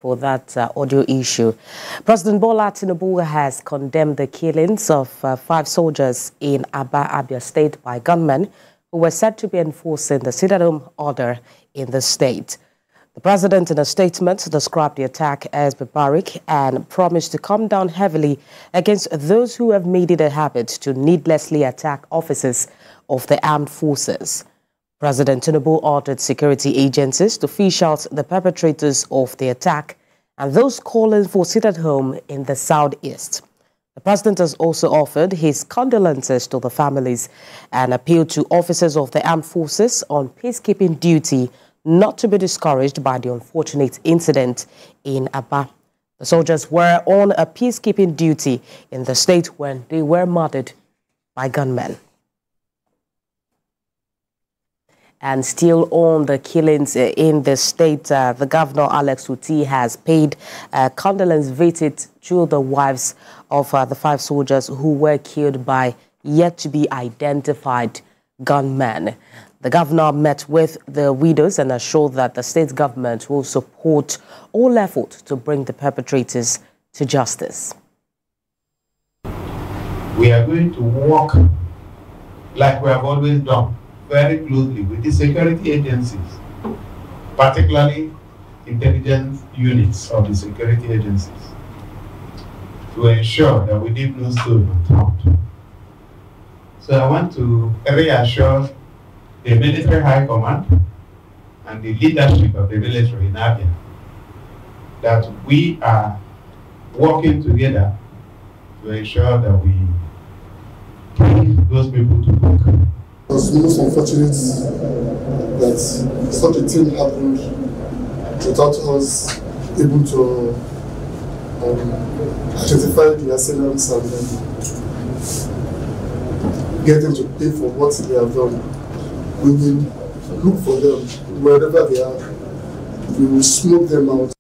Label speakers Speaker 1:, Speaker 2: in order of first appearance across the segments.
Speaker 1: For that audio issue. President Bola Tinubu has condemned the killings of 5 soldiers in Abia State by gunmen who were said to be enforcing the sit-at-home order in the state. The president, in a statement, described the attack as barbaric and promised to come down heavily against those who have made it a habit to needlessly attack officers of the armed forces. President Tinubu ordered security agencies to fish out the perpetrators of the attack and those calling for sit-at-home in the southeast. The president has also offered his condolences to the families and appealed to officers of the armed forces on peacekeeping duty not to be discouraged by the unfortunate incident in Abia. The soldiers were on a peacekeeping duty in the state when they were murdered by gunmen. And still on the killings in the state, the governor, Alex Uti, has paid a condolence visit to the wives of the 5 soldiers who were killed by yet-to-be-identified gunmen. The governor met with the widows and assured that the state government will support all efforts to bring the perpetrators to justice.
Speaker 2: We are going to work like we have always done, very closely with the security agencies, particularly intelligence units of the security agencies, to ensure that we leave no stone unturned. So I want to reassure the military high command and the leadership of the military in Abia that we are working together to ensure that we bring those people to book.
Speaker 3: It was most unfortunate that such a thing happened without us able to identify the assailants and get them to pay for what they have done. We will look for them wherever they are. We will smoke them out.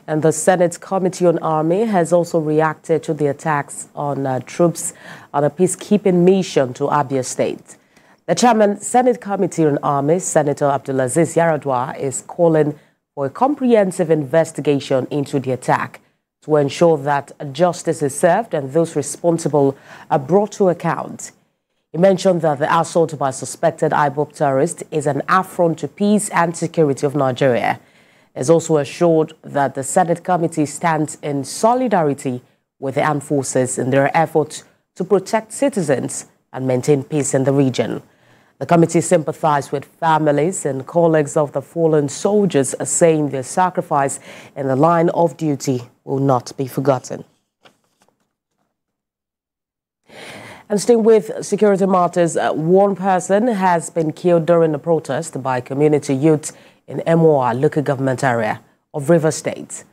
Speaker 1: And the Senate Committee on Army has also reacted to the attacks on troops on a peacekeeping mission to Abia State. The chairman, Senate Committee on Army, Senator Abdulaziz Yaradua, is calling for a comprehensive investigation into the attack to ensure that justice is served and those responsible are brought to account. He mentioned that the assault by suspected IPOB terrorists is an affront to peace and security of Nigeria. He has also assured that the Senate Committee stands in solidarity with the armed forces in their efforts to protect citizens and maintain peace in the region. The committee sympathized with families and colleagues of the fallen soldiers, saying their sacrifice in the line of duty will not be forgotten. And staying with security matters, one person has been killed during a protest by community youth in Emoa local government area of Rivers State.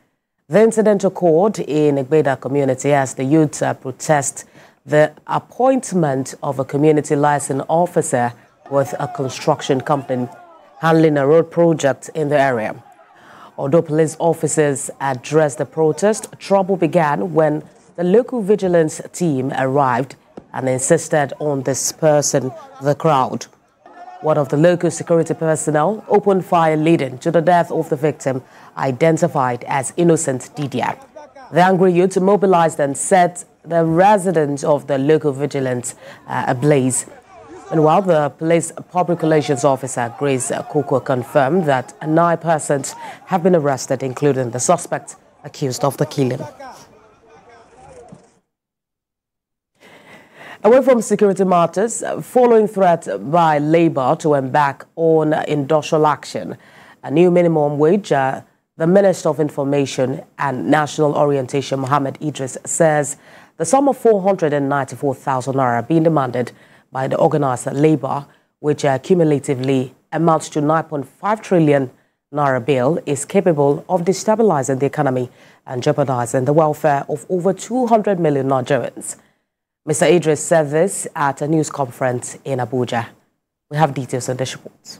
Speaker 1: The incident occurred in Igbeda community as the youth protest the appointment of a community liaison officer with a construction company handling a road project in the area. Although police officers addressed the protest, trouble began when the local vigilance team arrived and insisted on dispersing the crowd. One of the local security personnel opened fire, leading to the death of the victim, identified as Innocent Didier. The angry youth mobilized and set the residents of the local vigilance ablaze. Meanwhile, the police public relations officer, Grace Koko, confirmed that 9 persons have been arrested, including the suspect accused of the killing. Away from security matters, following threat by Labour to embark on industrial action, a new minimum wage, the Minister of Information and National Orientation, Mohammed Idris, says the sum of 494,000 naira being demanded by the organizer Labour, which cumulatively amounts to 9.5 trillion naira bill, is capable of destabilizing the economy and jeopardizing the welfare of over 200 million Nigerians. Mr. Idris said this at a news conference in Abuja. We have details on this report.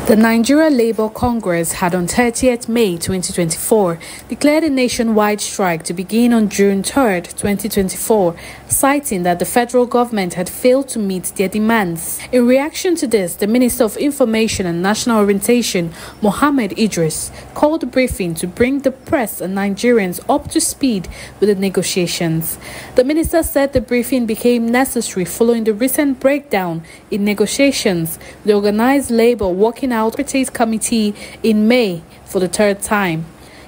Speaker 4: The Nigeria Labour Congress had on 30th May 2024 declared a nationwide strike to begin on June 3, 2024, citing that the federal government had failed to meet their demands. In reaction to this, the Minister of Information and National Orientation, Mohammed Idris, called a briefing to bring the press and Nigerians up to speed with the negotiations. The minister said the briefing became necessary following the recent breakdown in negotiations with the organized labor working out tripartite committee in May for the third time.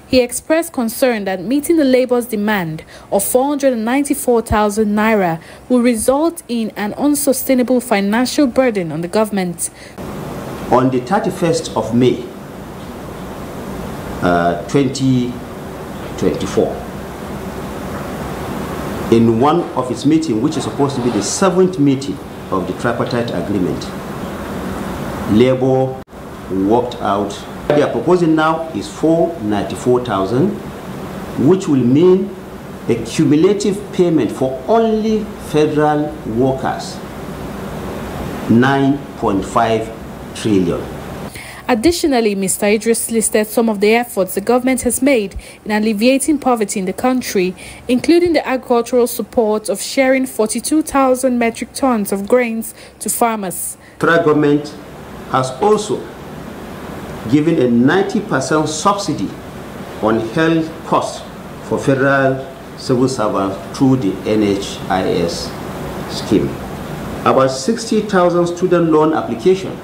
Speaker 4: He expressed concern that meeting the labor's demand of 494,000 naira will result in an unsustainable financial burden on the government.
Speaker 5: On the 31st of May 2024, in one of its meetings, which is supposed to be the 7th meeting of the tripartite agreement, Labour worked out. What they are proposing now is 494,000, which will mean a cumulative payment for only federal workers, 9.5 trillion.
Speaker 4: Additionally, Mr. Idris listed some of the efforts the government has made in alleviating poverty in the country, including the agricultural support of sharing 42,000 metric tons of grains to farmers.
Speaker 5: The federal government has also given a 90% subsidy on health costs for federal civil servants through the NHIS scheme. About 60,000 student loan applications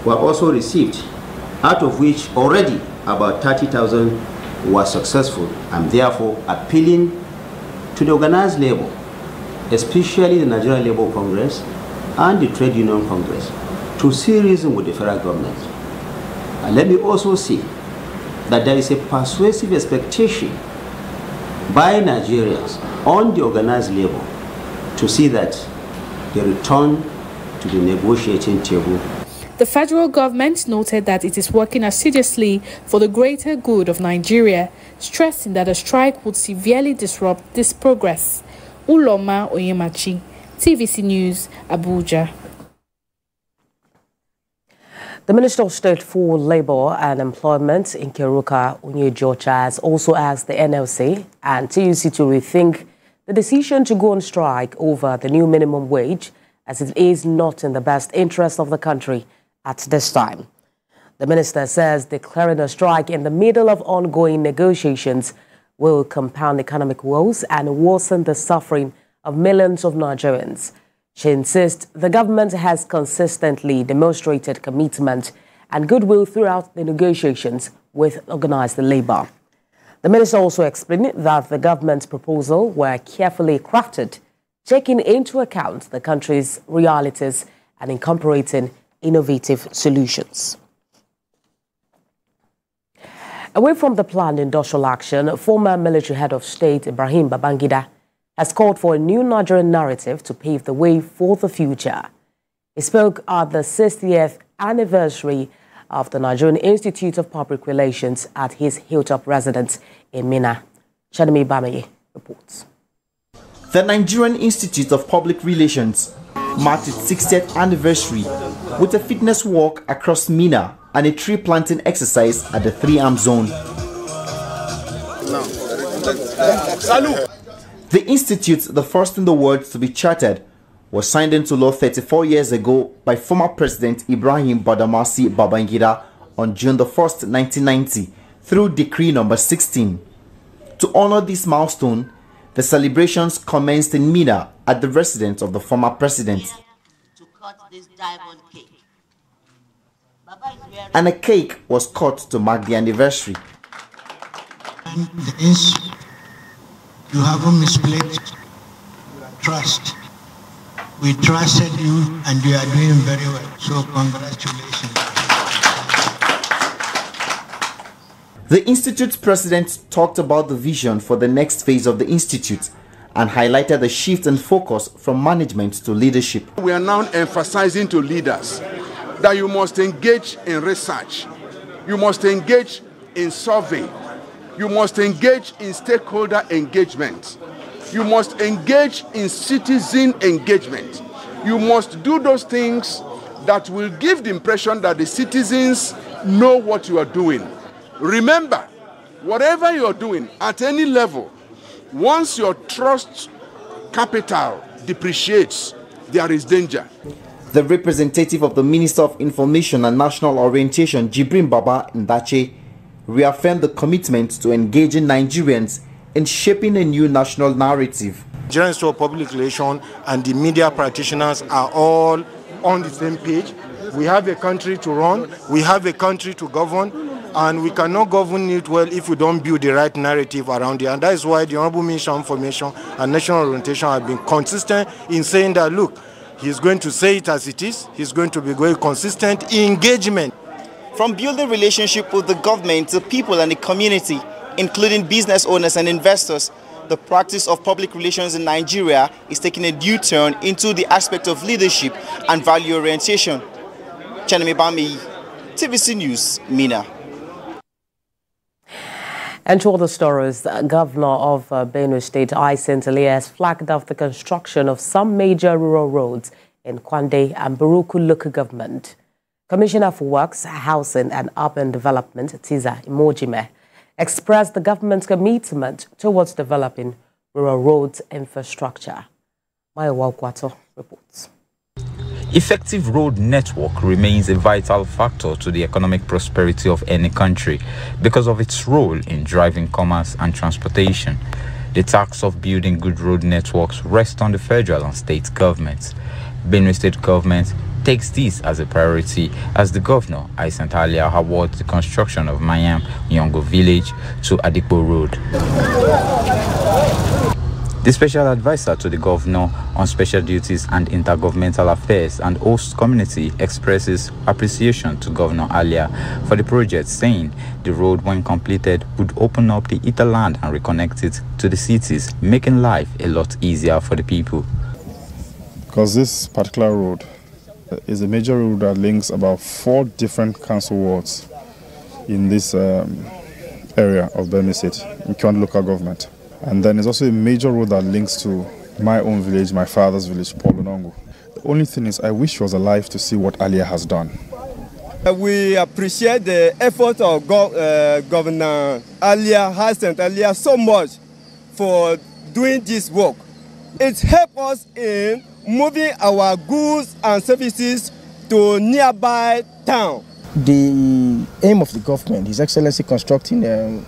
Speaker 5: were also received, out of which already about 30,000 were successful, and therefore appealing to the organized labor, especially the Nigeria Labour Congress and the Trade Union Congress, to see reason with the federal government. And let me also say that there is a persuasive expectation by Nigerians on the organized labor to see that they return to the negotiating table.
Speaker 4: The federal government noted that it is working assiduously for the greater good of Nigeria, stressing that a strike would severely disrupt this progress. Uloma Oyemachi, TVC News, Abuja.
Speaker 1: The Minister of State for Labour and Employment, Nkeruka Onyejocha, has also asked the NLC and TUC to rethink the decision to go on strike over the new minimum wage, as it is not in the best interest of the country at this time. The minister says declaring a strike in the middle of ongoing negotiations will compound economic woes and worsen the suffering of millions of Nigerians. She insists the government has consistently demonstrated commitment and goodwill throughout the negotiations with organized labor. The minister also explained that the government's proposals were carefully crafted, taking into account the country's realities and incorporating innovative solutions. Away from the planned industrial action, former military head of state Ibrahim Babangida has called for a new Nigerian narrative to pave the way for the future. He spoke at the 60th anniversary of the Nigerian Institute of Public Relations at his hilltop residence in Minna. Shadimi Bamaye reports.
Speaker 6: The Nigerian Institute of Public Relations marked its 60th anniversary with a fitness walk across Minna and a tree planting exercise at the 3-arm zone. The institute, the first in the world to be chartered, was signed into law 34 years ago by former President Ibrahim Badamasi Babangida on June 1, 1990, through Decree No. 16. To honor this milestone, the celebrations commenced in Minna at the residence of the former president.
Speaker 7: To cut this diamond cake.
Speaker 6: And a cake was cut to mark the anniversary.
Speaker 8: And the institute, you haven't misplaced your trust. We trusted you and you are doing very well. So congratulations.
Speaker 6: The Institute's president talked about the vision for the next phase of the Institute and highlighted the shift in focus from management to leadership.
Speaker 9: We are now emphasizing to leaders that you must engage in research, you must engage in survey, you must engage in stakeholder engagement, you must engage in citizen engagement. You must do those things that will give the impression that the citizens know what you are doing. Remember, whatever you are doing at any level, once your trust capital depreciates, there is danger.
Speaker 6: The representative of the Minister of Information and National Orientation, Jibrin Baba Ndache, reaffirmed the commitment to engaging Nigerians in shaping a new national narrative.
Speaker 10: Nigerian Institute of Public Relations and the media practitioners are all on the same page. We have a country to run, we have a country to govern, and we cannot govern it well if we don't build the right narrative around it. And that is why the Honorable Minister of Information and National Orientation have been consistent in saying that, look, he's going to say it as it is, he's going to be very consistent in engagement.
Speaker 6: From building relationship with the government, the people and the community, including business owners and investors, the practice of public relations in Nigeria is taking a new turn into the aspect of leadership and value orientation. Chanemi Bami, TVC News, Mina.
Speaker 1: And to other stories, the Governor of Benue State, Offence, has flagged off the construction of some major rural roads in Kwande and Buruku local government. Commissioner for Works, Housing and Urban Development, Tiza Imojime, expressed the government's commitment towards developing rural roads infrastructure. Maya Wakwato reports.
Speaker 11: Effective road network remains a vital factor to the economic prosperity of any country because of its role in driving commerce and transportation. The task of building good road networks rests on the federal and state governments. Benue State government takes this as a priority as the governor, Offence, awards the construction of Mayam Nyongo village to Adikbo Road. The special advisor to the governor on special duties and intergovernmental affairs and host community expresses appreciation to Governor Alia for the project, saying the road, when completed, would open up the hinterland and reconnect it to the cities, making life a lot easier for the people.
Speaker 12: Because this particular road is a major road that links about 4 different council wards in this area of Benue State, in Kwande local government. And then there's also a major road that links to my own village, my father's village, Polonongo. The only thing is I wish he was alive to see what Alia has done.
Speaker 13: We appreciate the effort of Governor Alia Hassan Alia so much for doing this work. It helps us in moving our goods and services to nearby town.
Speaker 14: The aim of the government, His Excellency constructing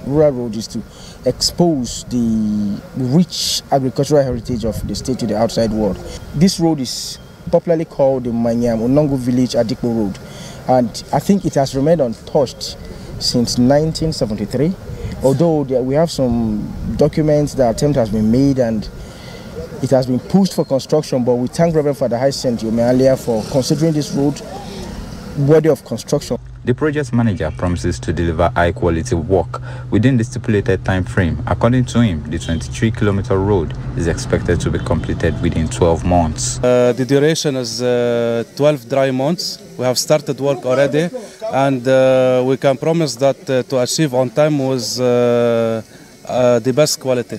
Speaker 14: rural roads, is to expose the rich agricultural heritage of the state to the outside world. This road is popularly called the Manyam Onongo Village Adikbo Road, and I think it has remained untouched since 1973, although we have some documents that attempt has been made and it has been pushed for construction, but we thank Reverend Father Hyacinth Yomealia for considering this road worthy of construction.
Speaker 11: The project manager promises to deliver high-quality work within the stipulated time frame. According to him, the 23-kilometer road is expected to be completed within 12 months.
Speaker 15: The duration is 12 dry months. We have started work already, and we can promise that to achieve on time was the best quality.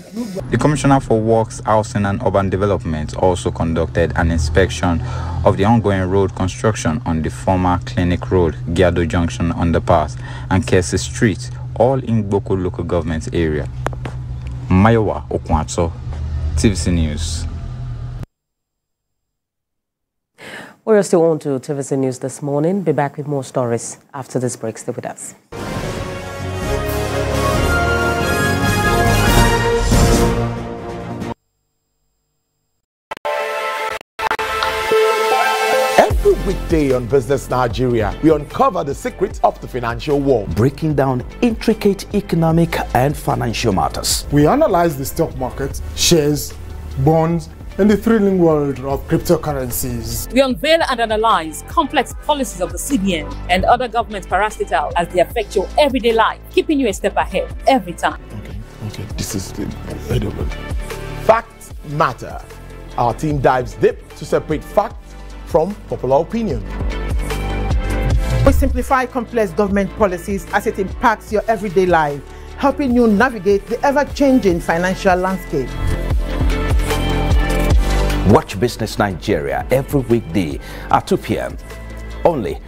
Speaker 11: The Commissioner for Works, Housing and Urban Development also conducted an inspection of the ongoing road construction on the former Clinic Road, Giado Junction Underpass and Kese Street, all in Boko local government area. Mayowa Okwato, TVC News.
Speaker 1: We're still on to TVC News this morning. Be back with more stories after this break. Stay with us.
Speaker 16: Weekday on Business Nigeria, we uncover the secrets of the financial world,
Speaker 17: breaking down intricate economic and financial matters.
Speaker 3: We analyze the stock market, shares, bonds, and the thrilling world of cryptocurrencies.
Speaker 18: We unveil and analyze complex policies of the CBN and other government parastatals as they affect your everyday life, keeping you a step ahead every time.
Speaker 16: Okay, this is incredible. Facts matter. Our team dives deep to separate facts from popular opinion.
Speaker 19: We simplify complex government policies as it impacts your everyday life, helping you navigate the ever-changing financial landscape.
Speaker 17: Watch Business Nigeria every weekday at 2 p.m. only.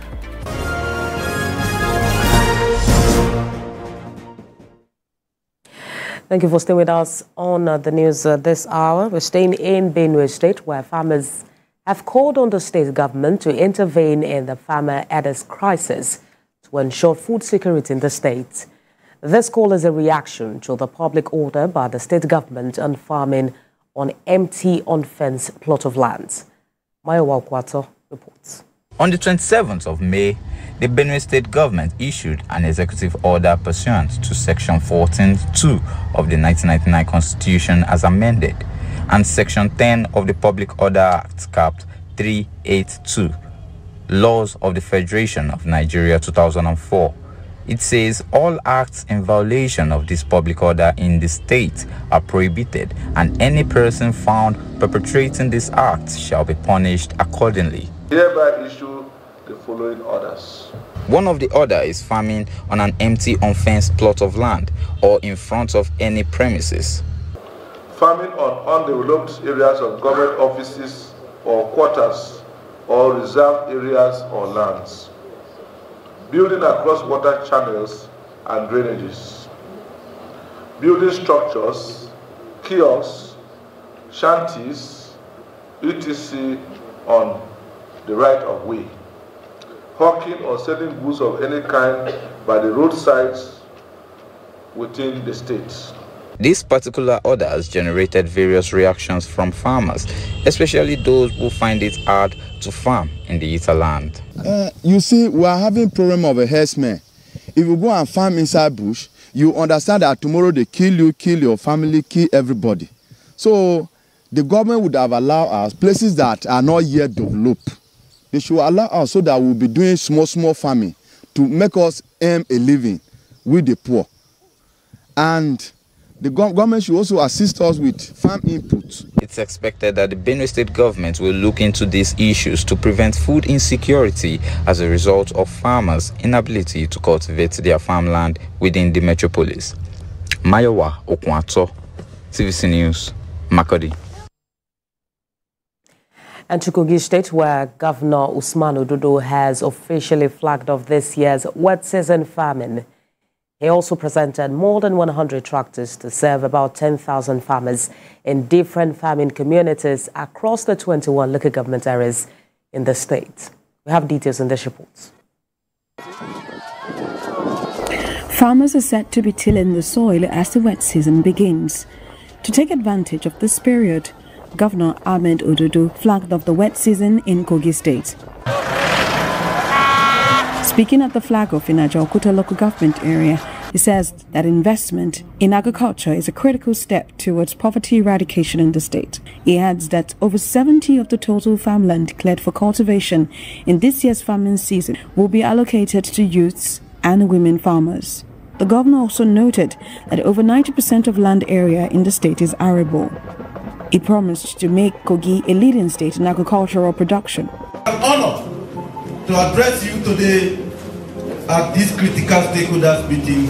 Speaker 1: Thank you for staying with us on the news this hour. We're staying in Benue State, where farmers have called on the state government to intervene in the farmer elders crisis to ensure food security in the state. This call is a reaction to the public order by the state government on farming on empty Offence plot of land. Mayowa Okwato reports.
Speaker 11: On the 27th of May, the Benue State government issued an executive order pursuant to Section 14(2) of the 1999 Constitution as amended and Section 10 of the Public Order Act, capped 382, Laws of the Federation of Nigeria 2004. It says all acts in violation of this public order in the state are prohibited, and any person found perpetrating this act shall be punished accordingly.
Speaker 20: Hereby issue the following orders.
Speaker 11: One of the order is farming on an empty unfenced plot of land or in front of any premises.
Speaker 20: Farming on undeveloped areas of government offices or quarters or reserved areas or lands. Building across water channels and drainages. Building structures, kiosks, shanties, etc. on the right of way. Hawking or selling goods of any kind by the roadsides within the state.
Speaker 11: This particular order has generated various reactions from farmers, especially those who find it hard to farm in the hinterland.
Speaker 21: You see, we are having problem of a herdsman. If you go and farm inside bush, you understand that tomorrow they kill you, kill your family, kill everybody. So the government would have allowed us places that are not yet developed. They should allow us so that we'll be doing small farming to make us earn a living with the poor. And the government should also assist us with farm inputs.
Speaker 11: It's expected that the Benue State government will look into these issues to prevent food insecurity as a result of farmers' inability to cultivate their farmland within the metropolis. Mayowa Okwato, TVC News, Makodi.
Speaker 1: And to Kogi State, where Governor Usman Ododo has officially flagged off this year's wet season farming. He also presented more than 100 tractors to serve about 10,000 farmers in different farming communities across the 21 local government areas in the state. We have details in this report.
Speaker 22: Farmers are set to be tilling the soil as the wet season begins. To take advantage of this period, Governor Ahmed Ododo flagged off the wet season in Kogi State. Speaking at the flag-off in Ajaokuta local government area, he says that investment in agriculture is a critical step towards poverty eradication in the state. He adds that over 70% of the total farmland declared for cultivation in this year's farming season will be allocated to youths and women farmers. The governor also noted that over 90% of land area in the state is arable. He promised to make Kogi a leading state in agricultural production.
Speaker 23: I'm honored to address you today at this critical stakeholders meeting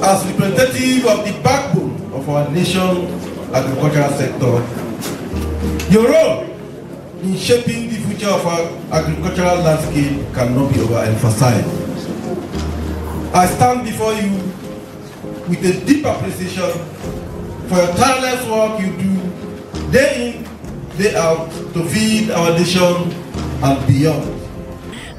Speaker 23: as representative of the backbone of our nation's agricultural sector. Your role in shaping the future of our agricultural landscape cannot be overemphasized. I stand before you with a deep appreciation for your tireless work you do day in, day out to feed our nation and beyond.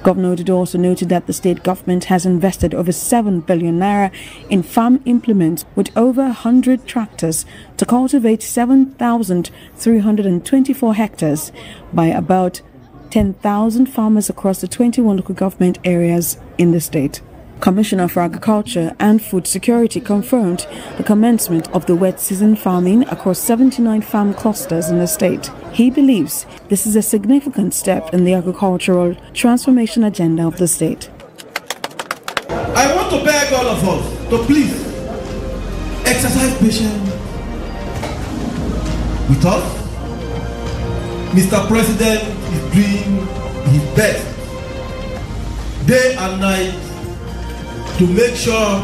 Speaker 22: Governor Ododo also noted that the state government has invested over 7 billion naira in farm implements with over 100 tractors to cultivate 7,324 hectares by about 10,000 farmers across the 21 local government areas in the state. Commissioner for Agriculture and Food Security confirmed the commencement of the wet season farming across 79 farm clusters in the state. He believes this is a significant step in the agricultural transformation agenda of the state.
Speaker 23: I want to beg all of us to please exercise patience with us. Mr. President is doing his best day and night to make sure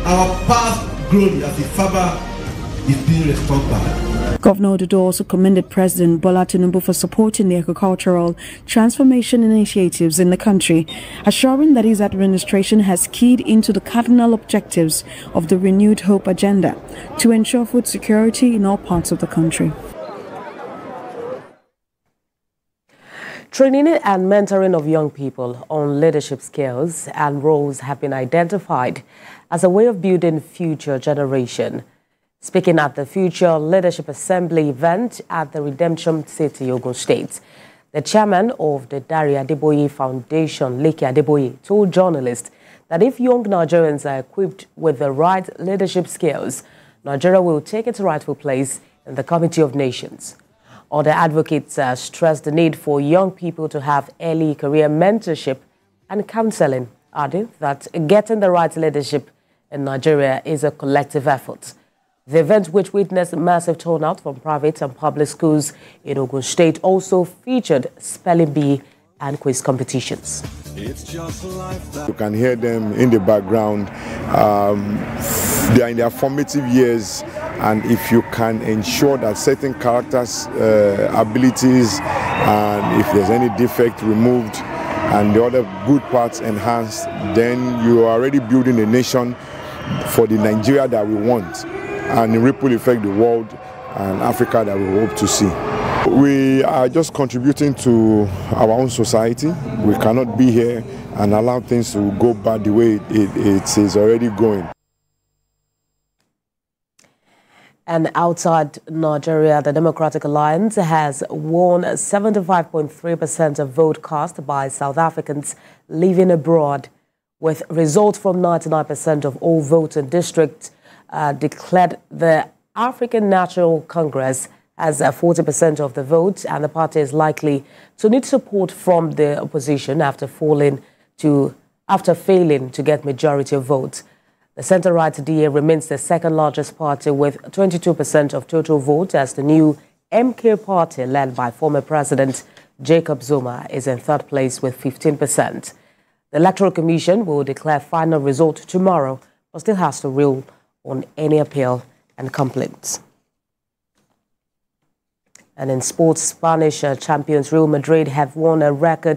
Speaker 23: our past glory as a farmer is being restored back.
Speaker 22: Governor Ododo also commended President Bola Tinubu for supporting the agricultural transformation initiatives in the country, assuring that his administration has keyed into the cardinal objectives of the Renewed Hope agenda to ensure food security in all parts of the country.
Speaker 1: Training and mentoring of young people on leadership skills and roles have been identified as a way of building future generation. Speaking at the Future Leadership Assembly event at the Redemption City, Ogun State, the chairman of the Dari Adeboye Foundation, Leke Adeboye, told journalists that if young Nigerians are equipped with the right leadership skills, Nigeria will take its rightful place in the Committee of Nations. Other advocates stressed the need for young people to have early career mentorship and counseling, adding that getting the right leadership in Nigeria is a collective effort. The event, which witnessed a massive turnout from private and public schools in Ogun State, also featured spelling bee and quiz competitions.
Speaker 2: You can hear them in the background. They are in their formative years, and if you can ensure that certain characters, abilities, and if there's any defect removed and the other good parts enhanced, then you are already building a nation for the Nigeria that we want, and the ripple effect the world and Africa that we hope to see. We are just contributing to our own society. We cannot be here and allow things to go bad the way it is already going.
Speaker 1: And outside Nigeria, the Democratic Alliance has won 75.3% of vote cast by South Africans living abroad, with results from 99% of all voting districts declared the African National Congress as 40% of the votes, and the party is likely to need support from the opposition after failing to get majority of votes. The centre-right DA remains the second largest party with 22% of total votes, as the new MK party, led by former President Jacob Zuma, is in third place with 15%. The Electoral Commission will declare final result tomorrow, but still has to rule on any appeal and complaints. And in sports, Spanish champions Real Madrid have won a record